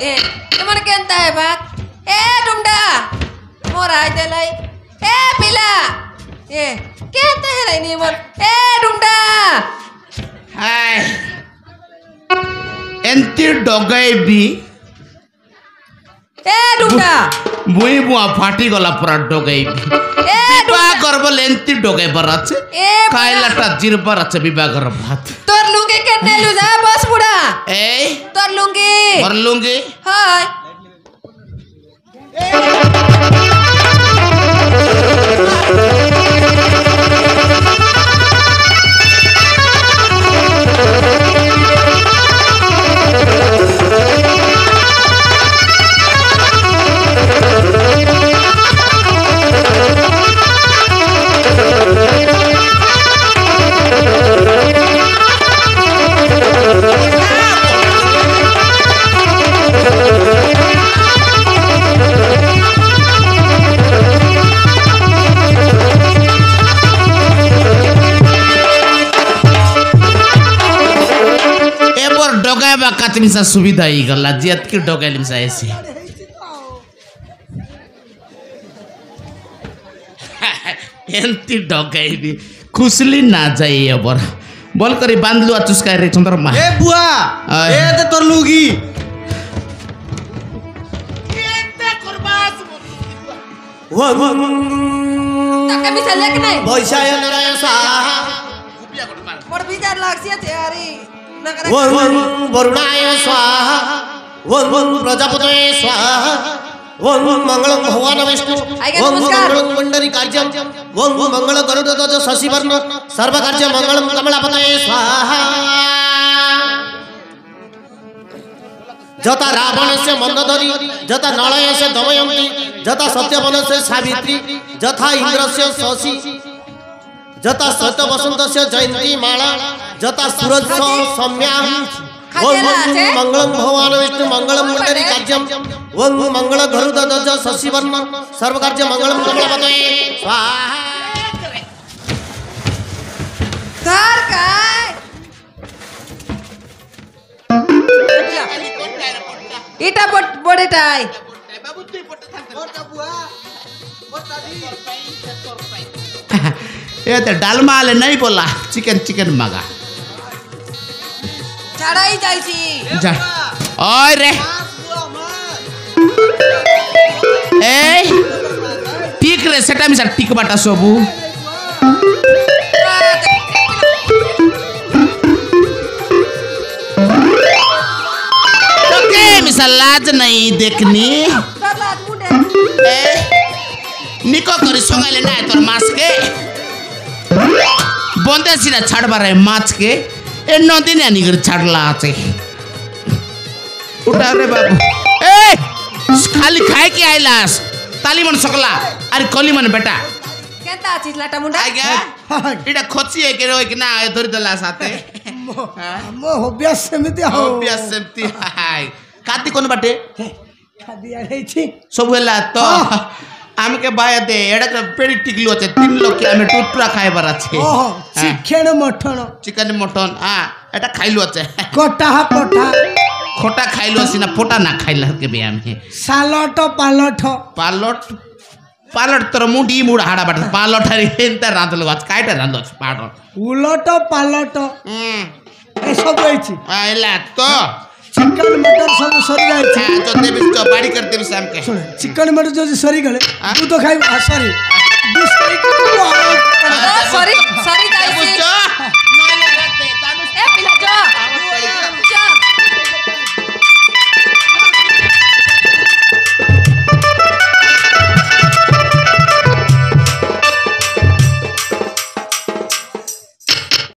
ए तुमर केनता है बात ए डुमडा मोर आइ देलाई ए पिला ए केनता है रे मोर ए डुमडा हाय एंती डगैबी ए डुमडा बुई बुआ फाटी गला पूरा डगैबी ए বিবাহ করব লেন্তি ডগাইবার আছে খাইলাটা জিরবার আছে বিবাহ কর ভাত তোর লুঙ্গি কেনে লু যা বস বুড়া এই তোর লুঙ্গি মোর লুঙ্গি হাই डगाइबा कातमिसा सुविधा ही गला जियत की डगाइलिम सा ऐसी एंती डगाइबी खुसली ना जाई अबर बोल करी बांधलु अचुसकाय रे चंद्रमा ए बुआ ए ते तोर लुगी एंते करबास वो तके मिसा लेक नहीं पैसा या नारायण साहा मोर बिचार लागसिया तयारी वन वरुणाय स्वाहा वन प्रजापतये स्वाहा वन मंगलम भगवान विष्णु वन मंगलम मंडरी कार्यम वन मंगल गरुड़ध्वज शशिवर्ण सर्व कार्य मंगलम कमलापतये स्वाहा जता रावण से मंदोदरी जता नलय से दमयंती जता सत्यवन से सावित्री जथा इंद्र से शशि जता सत्य वसंत से जयंती माला जता सूरज सौम्या मंगलम भगवान विष्णु मंगलम मंडरी कार्यम ओम मंगल गरुड़ध्वज शशिवर्ण सर्व कार्य मंगलम कमलापतये स्वाहा धर काय इटा बड़े टाई बाबू तू पोटे थाक मोर बुआ मोर दादी ये तो डालमा ले नहीं बोला चिकन चिकन मगा चढ़ाई जाइसी जा ओए रे ए ठीक रे सेटा मिसा ठीक बाटा सबू तो के मिसा लाज नहीं देखनी ए निको करी सोगाइले ना तोर मास के बंदे सीधा छाड़ बारे माछ के ए नदी ने निगर छाड़ला आछे उठा रे बाबू ए खाली खाए के आइलास ताली मन सकला अरे कली मन बेटा केता चीज लाटा मुंडा आ गया इडा खोची है के रोय के ना धरि दला साथे मो होब्यास समिति हो होब्यास समिति हाय काती कोन बाटे खादी आरै छी सब होला तो आम के बाय दे एडा तो पेड़ी टिकलु আছে 3 लोग के आमे टुटरा खाइबार আছে ओहो चिकन मटन चिकन मटन हां एटा खाइलु আছে कोटा खोटा खाइलु আছে ना फोटा ना खाइला के बे आमे सालट पालट पालट तर मुडी मुड हाडा बाट पालट हरि एंता रांदल वाच काइटा रांदल पालट उलट पालट ए सब रहिछि आइला तो चिकन मटन सब सरी जाय छै हां तो देबी तो बाड़ी कर देबी शाम के चिकन मटन जो सरी गले तू तो खाइ सॉरी सॉरी जाइसी